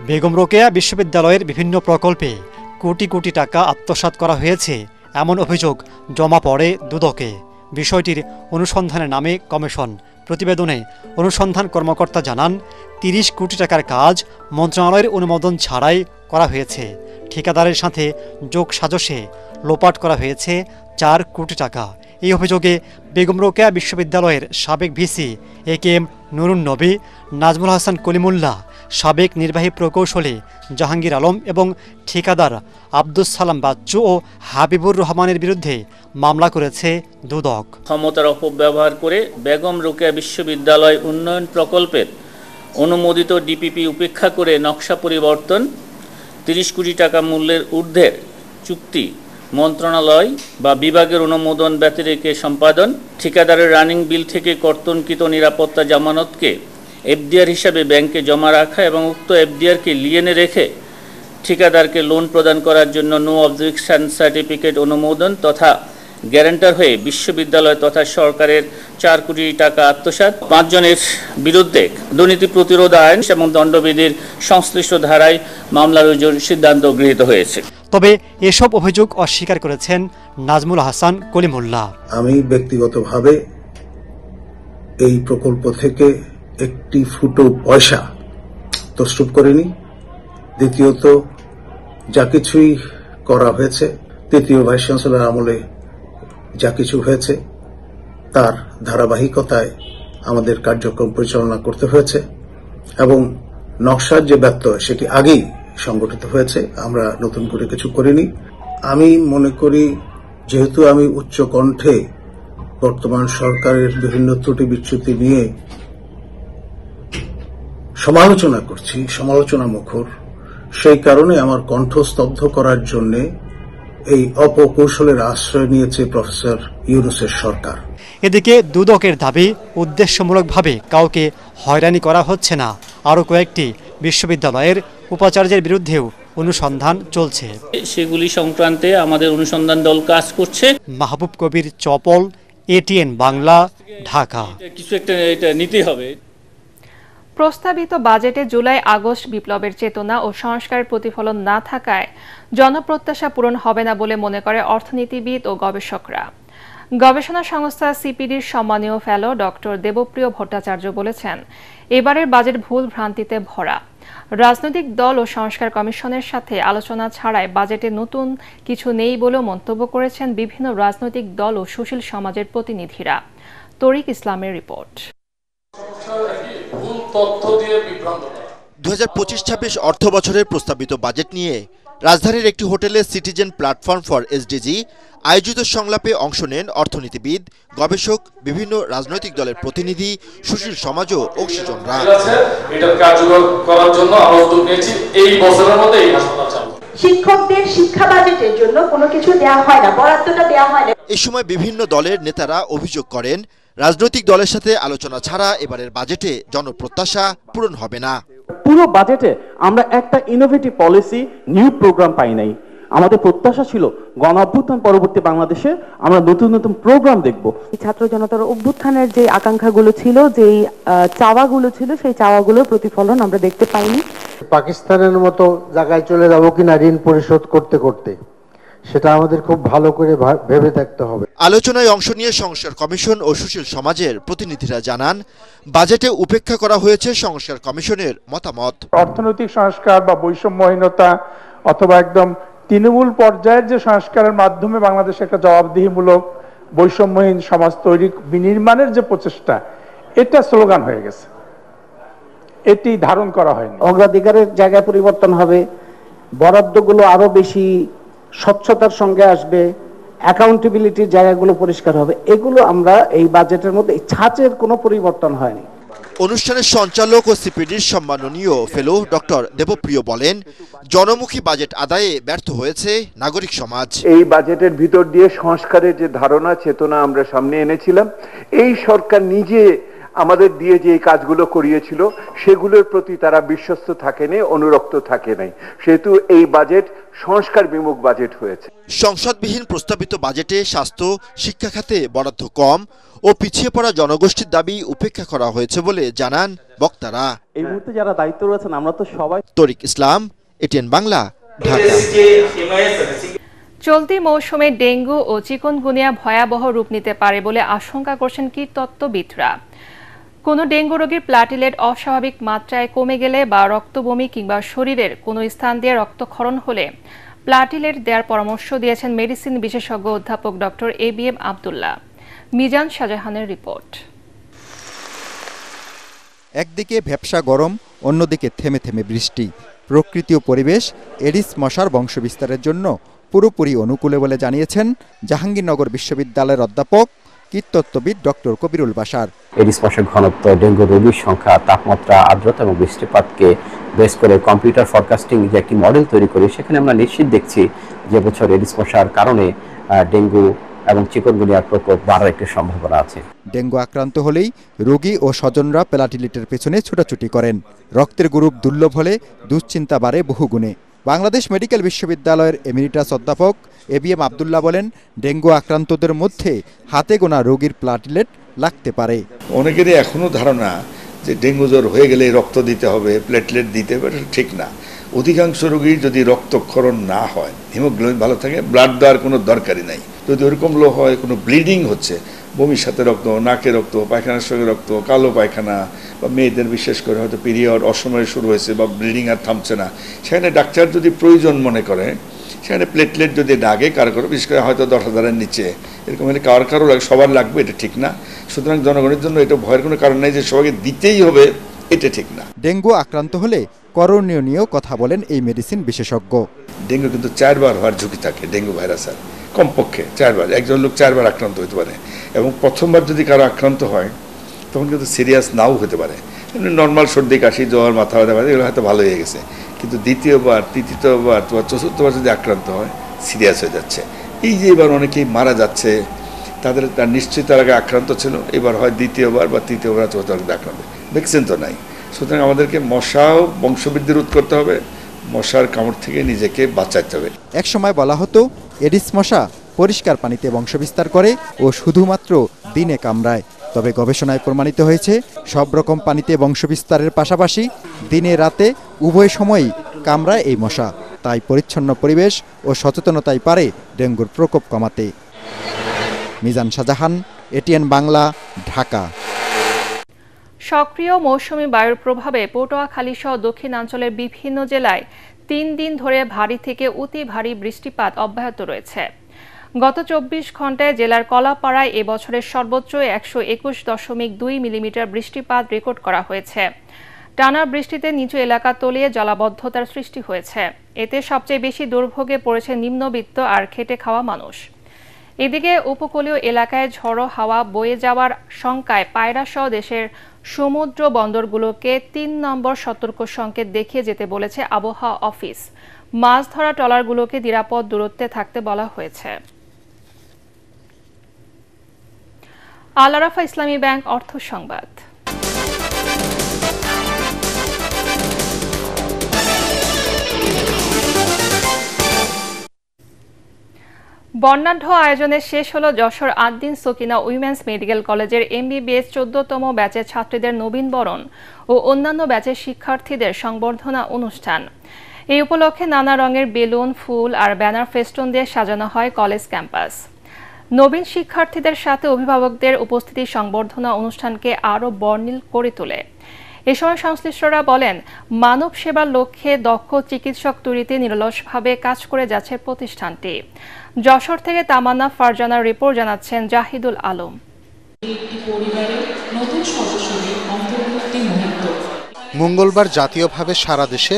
বেগম রোকেয়া বিশ্ববিদ্যালয়ের বিভিন্ন প্রকল্পে কোটি কোটি টাকা আত্মসাৎ করা হয়েছে এমন অভিযোগ জমা পড়ে দুদকে। বিষয়টির অনুসন্ধানের নামে কমিশন প্রতিবেদনে অনুসন্ধান কর্মকর্তা জানান, 30 কোটি টাকার কাজ মন্ত্রণালয়ের অনুমোদন ছাড়াই করা হয়েছে। ঠিকাদারের সাথে যোগ সাজশে লোপাট করা হয়েছে 4 কোটি টাকা। এই অভিযোগে বেগম রোকেয়া বিশ্ববিদ্যালয়ের সাবেক ভিসি একেএম নুরুন্নবী, নাজমুল হাসান কলিমুল্লাহ, সাবেক নির্বাহী প্রকৌশলী জাহাঙ্গীর আলম এবং ঠিকাদার আব্দুস সালাম বাচ্চু ও হাবিবুর রহমানের বিরুদ্ধে মামলা করেছে দুদক। ক্ষমতার অপব্যবহার করে বেগম রোকেয়া বিশ্ববিদ্যালয় উন্নয়ন প্রকল্পের অনুমোদিত ডিপিপি উপেক্ষা করে নকশা পরিবর্তন, 30 কোটি টাকা মূল্যের ঊর্ধ্বের চুক্তি মন্ত্রণালয় বা বিভাগের অনুমোদন ব্যতিরেকে সম্পাদন, ঠিকাদারের রানিং বিল থেকে কর্তনকৃত নিরাপত্তা জামানতকে এফডিআর হিসাবে ব্যাংকে জমা রাখা এবং উক্ত এফডিআরকে লিয়েনে রেখে ঠিকাদারকে লোন প্রদান করার জন্য নো অবজেকশন সার্টিফিকেট অনুমোদন তথা গ্যারান্টার হয়ে বিশ্ববিদ্যালয় তথা সরকারের 4 কোটি টাকা আত্মসাৎ, 5 জনের বিরুদ্ধে দুর্নীতি প্রতিরোধ আইন এবং দণ্ডবিধির সংশ্লিষ্ট ধারায় মামলা রুজুর সিদ্ধান্ত গৃহীত হয়েছে। তবে এসব অভিযোগ অস্বীকার করেছেন নাজমুল হাসান কলিমুল্লাহ। আমি ব্যক্তিগতভাবে এই প্রকল্প থেকে একটি ফুটো পয়সা তছরূপ করিনি। দ্বিতীয়ত, যা কিছুই করা হয়েছে, তৃতীয় ভাইস চ্যান্সেলর আমলে যা কিছু হয়েছে তার ধারাবাহিকতায় আমাদের কার্যক্রম পরিচালনা করতে হয়েছে এবং নকশার যে ব্যত্যয় সেটি আগেই সংগঠিত হয়েছে, আমরা নতুন করে কিছু করিনি। আমি মনে করি, যেহেতু আমি উচ্চ কণ্ঠে বর্তমান সরকারের বিভিন্ন ত্রুটি বিচ্যুতি নিয়ে সমালোচনা করছি, সমালোচনা মুখর, সেই কারণে আমার কণ্ঠ স্তব্ধ করার জন্য এই অপকৌশলের আশ্রয় নিয়েছে প্রফেসর ইউনূসের সরকার। এদিকে দুদকের দাবি, উদ্দেশ্যমূলকভাবে কাউকে হয়রানি করা হচ্ছে না। আরও কয়েকটি বিশ্ববিদ্যালয়ের উপাচার্যের বিরুদ্ধেও অনুসন্ধান চলছে। সেগুলি সংক্রান্তে আমাদের অনুসন্ধান দল কাজ করছে। মাহবুব কবির, চপল, এটিএন বাংলা, ঢাকা। কিছু একটা এটা নিতে হবে। প্রস্তাবিত বাজেটে জুলাই আগস্ট বিপ্লবের চেতনা ও সংস্কারের প্রতিফলন না থাকায় জনপ্রত্যাশা পূরণ হবে না বলে মনে করে অর্থনীতিবিদ ও গবেষকরা। গবেষণা সংস্থা সিপিডির সম্মানীয় ফেলো ডক্টর দেবপ্রিয় ভট্টাচার্য বলেছেন, এবারের বাজেট ভুল ভ্রান্তিতে ভরা। রাজনৈতিক দল ও সংস্কার কমিশনের সাথে আলোচনা ছাড়াই বাজেটে নতুন কিছু নেই বলেও মন্তব্য করেছেন বিভিন্ন রাজনৈতিক দল ও সুশীল সমাজের প্রতিনিধিরা। তরিক ইসলামের রিপোর্ট। 2025-26 অর্থ বছরের প্রস্তাবিত বাজেট নিয়ে রাজধানীর একটি হোটেলে সিটিজেন প্ল্যাটফর্ম ফর এসডিজি আয়োজিত সংলাপে অংশ নেন অর্থনীতিবিদ, গবেষক, বিভিন্ন রাজনৈতিক দলের প্রতিনিধি, সুশীল সমাজ ও অংশীজনরা। এটা কার্যকর করার জন্য আমরা উদ্যোগ নিয়েছি। এই বছরের মধ্যে এই হাসপাতাল চালু। শিক্ষকদের শিক্ষা বাজেটের জন্য কোনো কিছু দেওয়া হয় না, বরাদ্দটা দেওয়া হয় না। এই সময় বিভিন্ন দলের নেতারা অভিযোগ করেন, রাজনৈতিক দলের সাথে আলোচনা ছাড়া এবারের বাজেটে জনপ্রত্যাশা পূরণ হবে না। পুরো বাজেটে আমরা একটা ইনোভেটিভ পলিসি, নিউ প্রোগ্রাম পাই নাই। আমাদের প্রত্যাশা ছিল গণ অভ্যুত্থান পরবর্তী বাংলাদেশে আমরা নতুন নতুন প্রোগ্রাম দেখব। ছাত্র জনতার অভ্যুত্থানের যে আকাঙ্ক্ষাগুলো ছিল, যেই চাওয়াগুলো ছিল, সেই চাওয়াগুলোর প্রতিফলন আমরা দেখতে পাইনি। পাকিস্তানের মতো জায়গায় চলে যাব কিনা ঋণ পরিশোধ করতে করতে, সেটা আমাদের খুব ভালো করে ভেবে দেখতে হবে। আলোচনায় অংশ নিয়ে সংস্কার কমিশন ও সুশীল সমাজের প্রতিনিধিরা জানান, বাজেটে উপেক্ষা করা হয়েছে সংস্কার কমিশনের মতামত। অর্থনৈতিক সংস্কার বা বৈষম্যহীনতা অথবা একদম তৃণমূল পর্যায়ের যে সংস্কারের মাধ্যমে বাংলাদেশে একটা জবাবদিহিমূলক বৈষম্যহীন সমাজ তৈরি বিনির্মাণের যে প্রচেষ্টা, এটা স্লোগান হয়ে গেছে, এটি ধারণ করা হয়নি। অগ্রাধিকারের জায়গায় পরিবর্তন হবে, বরাদ্দগুলো আরো বেশি স্বচ্ছতার সঙ্গে আসবে, অ্যাকাউন্টেবিলিটির জায়গাগুলো পরিষ্কার হবে। এগুলো আমরা এই বাজেটের মধ্যে ছাঁচের কোনো পরিবর্তন হয়নি। অনুষ্ঠানের সঞ্চালক ও সিপিডির সম্মাননীয় ফেলো ডক্টর দেবপ্রিয় বলেন, জনমুখী বাজেট আদায়ে ব্যর্থ হয়েছে নাগরিক সমাজ। এই বাজেটের ভিতর দিয়ে সংস্কারের যে ধারণা, চেতনা আমরা সামনে এনেছিলাম, এই সরকার নিজে আমাদের দিয়ে যে কাজগুলো করিয়েছিল সেগুলোর প্রতি তারা বিশ্বস্ত থাকেনি, অনুরক্ত থাকে নাই। সেহেতু এই বাজেট সংস্কার বিমুখ বাজেট হয়েছে। সংসদবিহীন প্রস্তাবিত বাজেটে স্বাস্থ্য, শিক্ষা খাতে বরাদ্দ কম ও পিছিয়ে পড়া জনগোষ্ঠীর দাবি উপেক্ষা করা হয়েছে বলে জানান বক্তারা। এই মুহূর্তে যারা দায়িত্ব রয়েছেন আমরা তো সবাই। তরিক ইসলাম, এটিএন বাংলা, ঢাকা। চলতি মৌসুমে ডেঙ্গু ও চিকুনগুনিয়া ভয়াবহ রূপ নিতে পারে বলে আশঙ্কা করছেন কীটতত্ত্ববিদরা। কোনো ডেঙ্গু রোগীর প্লাটিলেট অস্বাভাবিক মাত্রায় কমে গেলে বা রক্তবমি কিংবা শরীরের কোনো স্থান দিয়ে রক্তক্ষরণ হলে প্লাটিলেট দেওয়ার পরামর্শ দিয়েছেন মেডিসিন বিশেষজ্ঞ অধ্যাপক ডক্টর ABM আব্দুল্লাহ। মিজান শাহজাহানের রিপোর্ট। একদিকে ভ্যাপসা গরম, অন্যদিকে থেমে থেমে বৃষ্টি। প্রকৃতি ও পরিবেশ এডিস মশার বংশবিস্তারের জন্য পুরোপুরি অনুকূলে বলে জানিয়েছেন জাহাঙ্গীরনগর বিশ্ববিদ্যালয়ের অধ্যাপক কীটতত্ত্ববিদ ডক্টর কবিরুল বাশার। এডিস মশার ঘনত্ব, ডেঙ্গু রোগীর সংখ্যা, তাপমাত্রা, আর্দ্রতা এবং বৃষ্টিপাতকে বেস করে কম্পিউটার ফরকাস্টিং যে একটি মডেল তৈরি করি, সেখানে আমরা নিশ্চিত দেখছি যে বছর এডিস মশার কারণে ডেঙ্গু এবং চিকুনগুনিয়ার প্রকোপ বাড়ার একটি সম্ভাবনা আছে। ডেঙ্গু আক্রান্ত হলেই রোগী ও স্বজনরা প্লাটিলেটের পেছনে ছুটাছুটি করেন। রক্তের গ্রুপ দুর্লভ হলে দুশ্চিন্তা বাড়ে বহুগুণে। বাংলাদেশ মেডিকেল বিশ্ববিদ্যালয়ের এমিরিটাস অধ্যাপক ABM আব্দুল্লাহ বলেন, ডেঙ্গু আক্রান্তদের মধ্যে হাতে গোনা রোগীর প্লাটিলেট লাগতে পারে। অনেকেরই এখনো ধারণা যে ডেঙ্গু জ্বর হয়ে গেলে রক্ত দিতে হবে, প্লেটলেট দিতে হবে, ঠিক না। অধিকাংশ রোগীর যদি রক্তক্ষরণ না হয়, হিমোগ্লোবিন ভালো থাকে, ব্লাড দেওয়ার কোনো দরকারই নাই। যদি ওরকম লো হয়, কোনো ব্লিডিং হচ্ছে, বমির সাথে রক্ত, নাকে রক্ত, পায়খানার সঙ্গে রক্ত, কালো পায়খানা, বা মেয়েদের বিশেষ করে হয়তো পিরিয়ড অসময়ে শুরু হয়েছে বা ব্লিডিং আর থামছে না, সেখানে ডাক্তার যদি প্রয়োজন মনে করে সেখানে প্লেটলেট যদি লাগে কারো বিশেষ করে হয়তো 10,000-এর নিচে এরকম হলে কারো লাগে, সবার লাগবে, এটা ঠিক না। সুতরাং জনগণের জন্য এটা ভয়ের কোনো কারণ নেই যে সবাইকে দিতেই হবে, এটা ঠিক না। ডেঙ্গু আক্রান্ত হলে করণীয় নিয়েও কথা বলেন এই মেডিসিন বিশেষজ্ঞ। ডেঙ্গু কিন্তু 4 বার হওয়ার ঝুঁকি থাকে, ডেঙ্গু ভাইরাসের কমপক্ষে 4 বার, একজন লোক 4 বার আক্রান্ত হতে পারে, এবং প্রথমবার যদি কারো আক্রান্ত হয় তখন কিন্তু সিরিয়াস নাও হতে পারে। এমনি নর্মাল সর্দি কাশি, জ্বর, মাথা ব্যথা, এগুলো হয়তো ভালো হয়ে গেছে, কিন্তু দ্বিতীয়বার, তৃতীয়বার, চতুর্থবার যদি আক্রান্ত হয় সিরিয়াস হয়ে যাচ্ছে। এই যে এবার অনেকেই মারা যাচ্ছে, তার নিশ্চয়ই তার আগে আক্রান্ত ছিল, এবার হয় দ্বিতীয়বার বা তৃতীয়বার, চতুর্থবার আক্রান্ত, ভ্যাকসিন তো নাই। সুতরাং আমাদেরকে মশাও বংশবৃদ্ধি রোধ করতে হবে, মশার কামড় থেকে নিজেকে বাঁচাতে হবে। এক সময় বলা হতো এডিস মশা পরিষ্কার পানিতে বংশবিস্তার করে ও শুধুমাত্র দিনে কামড়ায়। তবে গবেষণায় প্রমাণিত হয়েছে সব রকম পানিতে বংশবিস্তারের পাশাপাশি দিনে রাতে উভয় সময়ই কামড়ায় এই মশা। তাই পরিচ্ছন্ন পরিবেশ ও সচেতনতাই পারে ডেঙ্গুর প্রকোপ কমাতে। মিজান শাহজাহান, ATN বাংলা, ঢাকা। সক্রিয় মৌসুমী বায়ুর প্রভাবে পটুয়াখালী সহ দক্ষিণাঞ্চলের বিভিন্ন জেলায় 3 দিন ধরে ভারী থেকে অতি ভারী বৃষ্টিপাত অব্যাহত রয়েছে। গত 24 ঘন্টায় জেলার কলাপাড়ায় এবছরের সর্বোচ্চ 121.2 মিলিমিটার বৃষ্টিপাত রেকর্ড করা হয়েছে। টানা বৃষ্টিতে নিচু এলাকা তলিয়ে জলাবদ্ধতার সৃষ্টি হয়েছে। এতে সবচেয়ে বেশি দুর্ভোগে পড়েছে নিম্নবিত্ত আর খেটে খাওয়া মানুষ। এদিকে উপকূলীয় এলাকায় ঝড়ো হাওয়া বয়ে যাওয়ার শঙ্কায় পায়রাসহ দেশের সমুদ্র বন্দরগুলোকে 3 নম্বর সতর্ক সংকেত দেখিয়ে যেতে বলেছে আবহাওয়া অফিস। মাছ ধরা ট্রলারগুলোকে নিরাপদ দূরত্বে থাকতে বলা হয়েছে। আল আরাফা ইসলামী ব্যাংক অর্থ সংবাদ। বর্ণাঢ্য আয়োজনে শেষ হলো যশোর আদ্দিন সকিনা উইমেন্স মেডিকেল কলেজের MBBS 14তম ব্যাচের ছাত্রীদের নবীনবরণ ও অন্যান্য ব্যাচের শিক্ষার্থীদের সংবর্ধনা অনুষ্ঠান। এই উপলক্ষে নানা রঙের বেলুন, ফুল আর ব্যানার ফেস্টুন দিয়ে সাজানো হয় কলেজ ক্যাম্পাস। নবীন শিক্ষার্থীদের সাথে অভিভাবকদের উপস্থিতি সংবর্ধনা অনুষ্ঠানকে আরও বর্ণিল করে তোলে। এ সময় সংশ্লিষ্টরা বলেন, মানব সেবার লক্ষ্যে দক্ষ চিকিৎসক তৈরিতে নিরলসভাবে কাজ করে যাচ্ছে প্রতিষ্ঠানটি। যশোর থেকে তামান্না ফারজানার রিপোর্ট, জানাচ্ছেন জাহিদুল আলম। মঙ্গলবার জাতীয়ভাবে সারা দেশে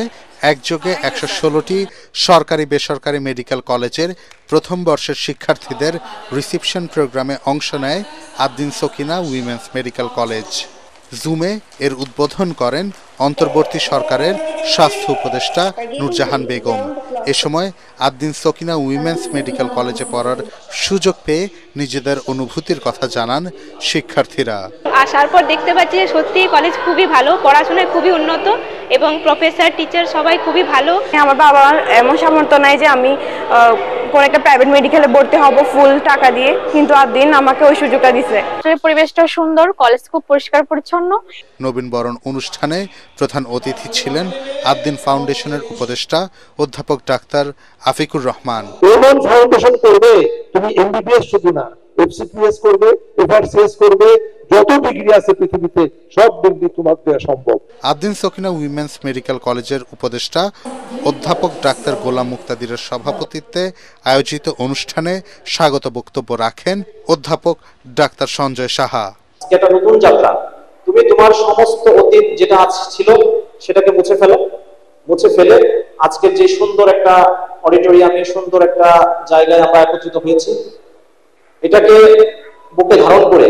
একযোগে 116টি সরকারি বেসরকারি মেডিকেল কলেজের প্রথম বর্ষের শিক্ষার্থীদের রিসেপশন প্রোগ্রামে অংশ নেয় Addin Sakina women's medical college. জুমে এর উদ্বোধন করেন অন্তর্বর্তী সরকারের স্বাস্থ্য উপদেষ্টা নূরজাহান বেগম। এ সময় আদ্দিন সকিনা উইমেন্স মেডিকেল কলেজে পড়ার সুযোগ পেয়ে নিজেদের অনুভূতির কথা জানান শিক্ষার্থীরা। আসার পর দেখতে পাচ্ছি যে সত্যি কলেজ খুবই ভালো, পড়াশোনায় খুবই উন্নত এবং প্রফেসর টিচার সবাই খুবই ভালো। আমার বাবার এমন সামর্থ্য নাই যে আমি কোনো একটা প্রাইভেট মেডিকেলে ভর্তি হব ফুল টাকা দিয়ে, কিন্তু আদ্দিন আমাকে ওই সুযোগটা দিছে। পরিবেশটা সুন্দর, কলেজ খুব পরিষ্কার পরিচ্ছন্ন। নবীনবরণ অনুষ্ঠানে প্রধান অতিথি ছিলেন আদ্দিন ফাউন্ডেশনের উপদেষ্টা অধ্যাপক ডাক্তার আফিকুর রহমান। ফাউন্ডেশন করবে, তুমি MBBS শুধু না, FCPS করবে, FRCS করবে, যত ডিগ্রি আছে পৃথিবীতে সব ডিগ্রি তোমার দেওয়া সম্ভব। আদ্দিন সকিনা উইমেন্স মেডিকেল কলেজের উপদেষ্টা অধ্যাপক ডাক্তার গোলাম মুক্তাদিরের সভাপতিত্বে আয়োজিত অনুষ্ঠানে স্বাগত বক্তব্য রাখেন অধ্যাপক ডাক্তার সঞ্জয় সাহা। এটা নতুন যাত্রা, তুমি তোমার সমস্ত অতীত যেটা আজ ছিল সেটাকে মুছে ফেলে আজকের যে সুন্দর একটা অডিটোরিয়ামে, সুন্দর একটা জায়গায় আমরা একত্রিত হয়েছি, এটাকে বুকে ধারণ করে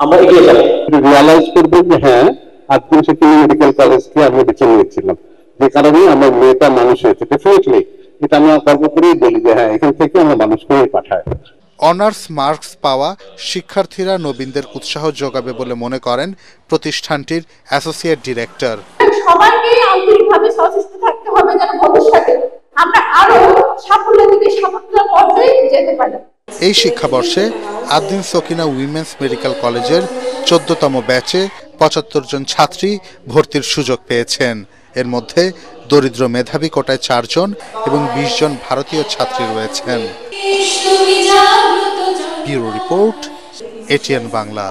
আমরা এগিয়ে যাব। রিয়ালাইজ করবেন যে হ্যাঁ, আদ্দিন সকিনা মেডিকেল কলেজকে আমি বেছে নিয়েছিলাম, যে কারণে আমার মেয়েটা মানুষ হয়েছে। ডেফিনেটলি এটা আমরা গর্ব করেই বলি যে হ্যাঁ, এখান থেকে আমরা মানুষকে পাঠাই। অনার্স মার্কস পাওয়া শিক্ষার্থীরা নবীনদের উৎসাহ যোগাবে বলে মনে করেন প্রতিষ্ঠানটির অ্যাসোসিয়েট ডিরেক্টর। সবাইকে আন্তরিকভাবে সচেষ্ট থাকতে হবে যেন ভবিষ্যতে আমরা আরো সাফল্যের দিকে সাফল্যের পর্যায়ে যেতে পারি। এই শিক্ষাবর্ষে আদ্দিন সকিনা উইমেন্স মেডিকেল কলেজের 14তম ব্যাচে 75 জন ছাত্রী ভর্তির সুযোগ পেয়েছেন। এর মধ্যে দরিদ্র মেধাবী কোটায় 4 জন এবং 20 জন ভারতীয় ছাত্রী রয়েছেন। Bureau report, ATN Bangla.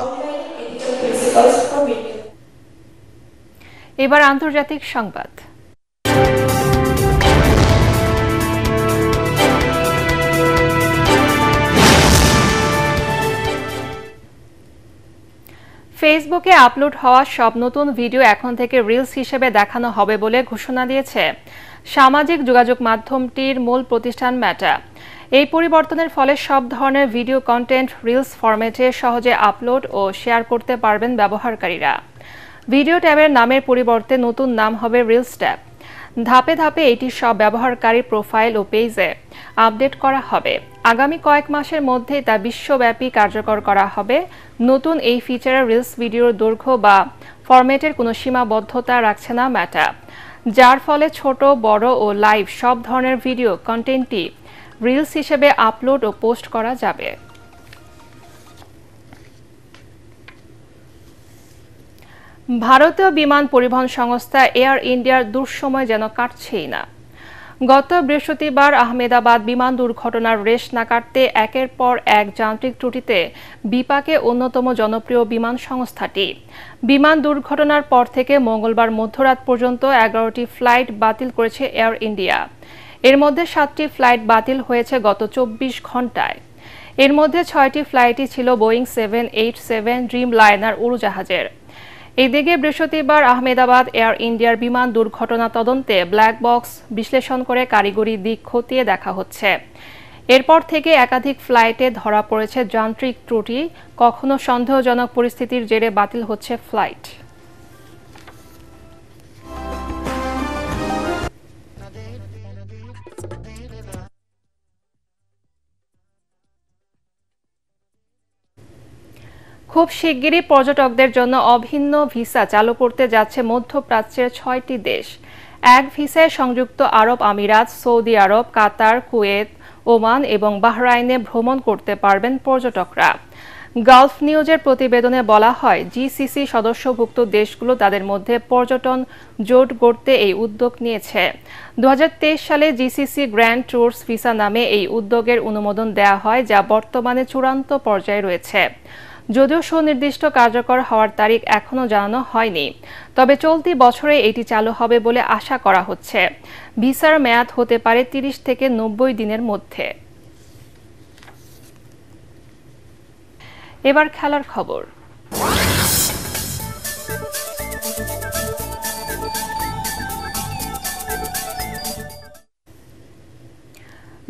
এবার আন্তর্জাতিক সংবাদ। ফেসবুকে আপলোড হওয়া সব নতুন ভিডিও এখন থেকে রিলস হিসেবে দেখানো হবে বলে ঘোষণা দিয়েছে সামাজিক যোগাযোগ মাধ্যমটির মূল প্রতিষ্ঠান মেটা। এই পরিবর্তনের ফলে সব ধরনের ভিডিও কন্টেন্ট রিলস ফরম্যাটে সহজে আপলোড ও শেয়ার করতে পারবেন ব্যবহারকারীরা। ভিডিও ট্যাবের নামের পরিবর্তে নতুন নাম হবে রিলস ট্যাব। ধাপে ধাপে এটি সব ব্যবহারকারীর প্রোফাইল ও পেজে আপডেট করা হবে। আগামী কয়েক মাসের মধ্যেই তা বিশ্বব্যাপী কার্যকর করা হবে। নতুন এই ফিচারে রিলস ভিডিওর দৈর্ঘ্য বা ফরম্যাটের কোনো সীমাবদ্ধতা রাখছে না মেটা, যার ফলে ছোট, বড় ও লাইভ সব ধরনের ভিডিও কন্টেন্টই রিলস হিসেবে আপলোড ও পোস্ট করা যাবে। ভারতীয় বিমান পরিবহন সংস্থা এয়ার ইন্ডিয়ার দুঃসময় যেন কাটছেই না। গত বৃহস্পতিবার আহমেদাবাদ বিমান দুর্ঘটনার রেশ না কাটতে একের পর এক যান্ত্রিক ত্রুটিতে বিপাকে অন্যতম জনপ্রিয় বিমান সংস্থাটি। বিমান দুর্ঘটনার পর থেকে মঙ্গলবার মধ্যরাত পর্যন্ত 11টি ফ্লাইট বাতিল করেছে এয়ার ইন্ডিয়া। এর মধ্যে 7টি ফ্লাইট বাতিল হয়েছে গত 24 ঘন্টায়। এর মধ্যে 6টি ফ্লাইটই ছিল বোয়িং 787 ড্রিম লাইনার উড়োজাহাজের। এদিকে বৃহস্পতিবার আহমেদাবাদ এয়ার ইন্ডিয়ার বিমান দুর্ঘটনা তদন্তে ব্ল্যাক বক্স বিশ্লেষণ করে কারিগরি দিক খতিয়ে দেখা হচ্ছে। এরপর থেকে একাধিক ফ্লাইটে ধরা পড়েছে যান্ত্রিক ত্রুটি, কখনো সন্দেহজনক পরিস্থিতির জেরে বাতিল হচ্ছে ফ্লাইট। খুব শিগগিরই পর্যটকদের জন্য অভিন্ন ভিসা চালু করতে যাচ্ছে মধ্যপ্রাচ্যের 6টি দেশ। এক ভিসায় সংযুক্ত আরব আমিরাত, সৌদি আরব, কাতার, কুয়েত, ওমান এবং বাহরাইনে ভ্রমণ করতে পারবেন পর্যটকরা। গালফ নিউজের প্রতিবেদনে বলা হয়, জিসিসি সদস্যভুক্ত দেশগুলো তাদের মধ্যে পর্যটন জোট গড়তে এই উদ্যোগ নিয়েছে। 2023 সালে জিসিসি গ্র্যান্ড ট্যুরস ভিসা নামে এই উদ্যোগের অনুমোদন দেওয়া হয়, যা বর্তমানে চূড়ান্ত পর্যায়ে রয়েছে। যদিও সুনির্দিষ্ট কার্যকর হওয়ার তারিখ এখনো জানানো হয়নি, তবে চলতি বছরে এটি চালু হবে বলে আশা করা হচ্ছে। ভিসার মেয়াদ হতে পারে 30 থেকে 90 দিনের মধ্যে। এবার খেলার খবর।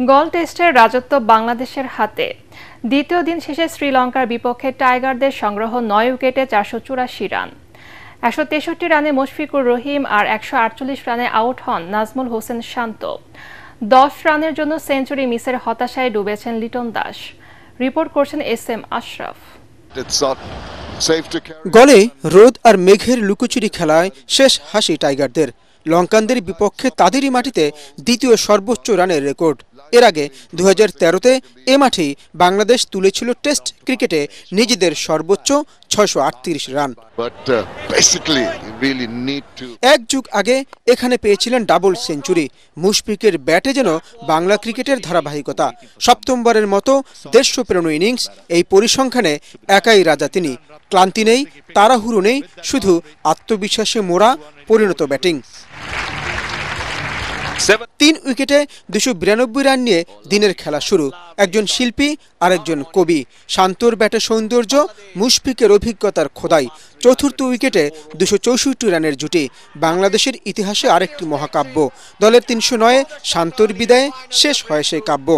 গল টেস্টের রাজত্ব বাংলাদেশের হাতে। দ্বিতীয় দিন শেষে শ্রীলঙ্কার বিপক্ষে টাইগারদের সংগ্রহ 9 উইকেটে 484 রান। 163 রানে মুশফিকুর রহিম আর 148 রানে আউট হন নাজমুল হোসেন শান্ত। 10 রানের জন্য সেঞ্চুরি মিসের হতাশায় ডুবেছেন লিটন দাস। রিপোর্ট করছেন এসএম আশরাফ। গলে রোদ আর মেঘের লুকোচুরি খেলায় শেষ হাসি টাইগারদের। লঙ্কানদের বিপক্ষে তাদেরই মাটিতে দ্বিতীয় সর্বোচ্চ রানের রেকর্ড। এর আগে 2013-তে এ মাঠেই বাংলাদেশ তুলেছিল টেস্ট ক্রিকেটে নিজেদের সর্বোচ্চ 638 রান। এক যুগ আগে এখানে পেয়েছিলেন ডাবল সেঞ্চুরি। মুশফিকের ব্যাটে যেন বাংলা ক্রিকেটের ধারাবাহিকতা। সপ্তমবারের মতো দেশপ্রেরণী ইনিংস, এই পরিসংখ্যানে একাই রাজা তিনি। ক্লান্তি নেই, তাড়াহুড়ো নেই, শুধু আত্মবিশ্বাসে মোড়া পরিণত ব্যাটিং। 3 উইকেটে 292 রান নিয়ে দিনের খেলা শুরু। একজন শিল্পী আর একজন কবি। শান্তর ব্যাটে সৌন্দর্য, মুশফিকের অভিজ্ঞতার খোদাই। চতুর্থ উইকেটে 264 রানের জুটি। বাংলাদেশের ইতিহাসে আরেকটি মহাকাব্য। দলের 309-এ শান্তর বিদায়ে শেষ হয় সেই কাব্য।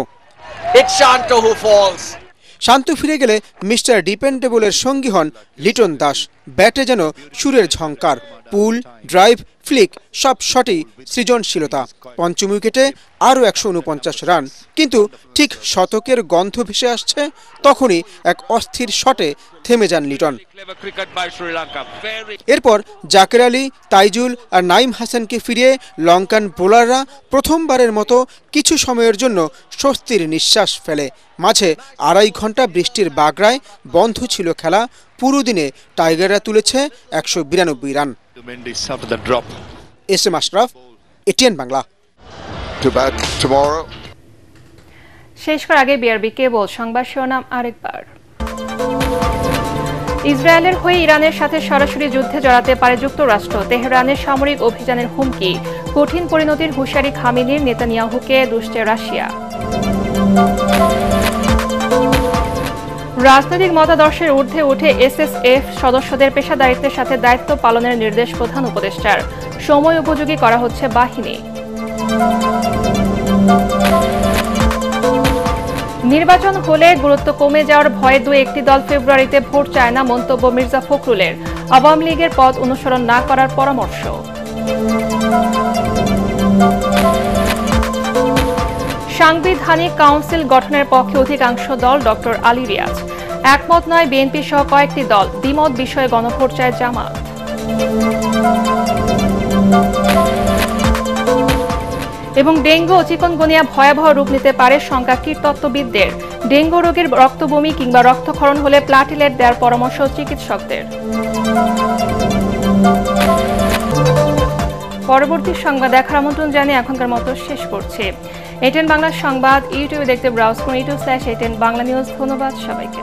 শান্ত ফিরে গেলে মিস্টার ডিপেন্ডেবলের সঙ্গী হন লিটন দাস। ব্যাটে যেন সুরের ঝংকার। পুল, ড্রাইভ, ফ্লিক সব শটই সৃজনশীলতা। পঞ্চম উইকেটে আরও 149 রান, কিন্তু ঠিক শতকের গন্ধ ভেসে আসছে তখনই এক অস্থির শটে থেমে যান লিটন। এরপর জাকের আলী, তাইজুল আর নাইম হাসানকে ফিরিয়ে লঙ্কান বোলাররা প্রথমবারের মতো কিছু সময়ের জন্য স্বস্তির নিঃশ্বাস ফেলে। মাঝে 2.5 ঘন্টা বৃষ্টির বাগড়ায় বন্ধ ছিল খেলা। পুরো দিনে টাইগাররা তুলেছে 192 run. S M Ashraf, ATN Bangla. শেষ করার আগে বিআরবি কেবল সংবাদ শিরোনাম আরেকবার। ইসরায়েলের হয়ে ইরানের সাথে সরাসরি যুদ্ধে জড়াতে পারে যুক্তরাষ্ট্র। তেহরানের সামরিক অভিযানের হুমকি। কঠিন পরিণতির হুঁশিয়ারি খামেনির, নেতানিয়াহুকে দুষছে রাশিয়া। রাজনৈতিক মতাদর্শের ঊর্ধ্বে উঠে এসএসএফ সদস্যদের পেশাদারিত্বের সাথে দায়িত্ব পালনের নির্দেশ প্রধান উপদেষ্টার। সময় উপযোগী করা হচ্ছে বাহিনী। নির্বাচন হলে গুরুত্ব কমে যাওয়ার ভয়ে 2-1টি দল ফেব্রুয়ারিতে ভোট চায় না, মন্তব্য মির্জা ফখরুলের। আওয়ামী লীগের পথ অনুসরণ না করার পরামর্শ। সাংবিধানিক কাউন্সিল গঠনের পক্ষে অধিকাংশ দল, ডক্টর আলী রিয়াজ। একমত নয় বিএনপি সহ কয়েকটি দল, দ্বিমত বিষয়ে গণভোট চায় জামাত। এবং ডেঙ্গু ও চিকনগুনিয়া ভয়াবহ রূপ নিতে পারে, শঙ্কা কীটতত্ত্ববিদদের। ডেঙ্গু রোগীর রক্তবমি কিংবা রক্তক্ষরণ হলে প্লাটিলেট দেওয়ার পরামর্শ চিকিৎসকদের। পরবর্তী সংবাদ দেখার আমন্ত্রণ জানিয়ে এখনকার মতো শেষ করছি। এটিএন বাংলা সংবাদ ইউটিউবে দেখতে ব্রাউজ করুন, youtube/ATN বাংলা নিউজ। ধন্যবাদ সবাইকে।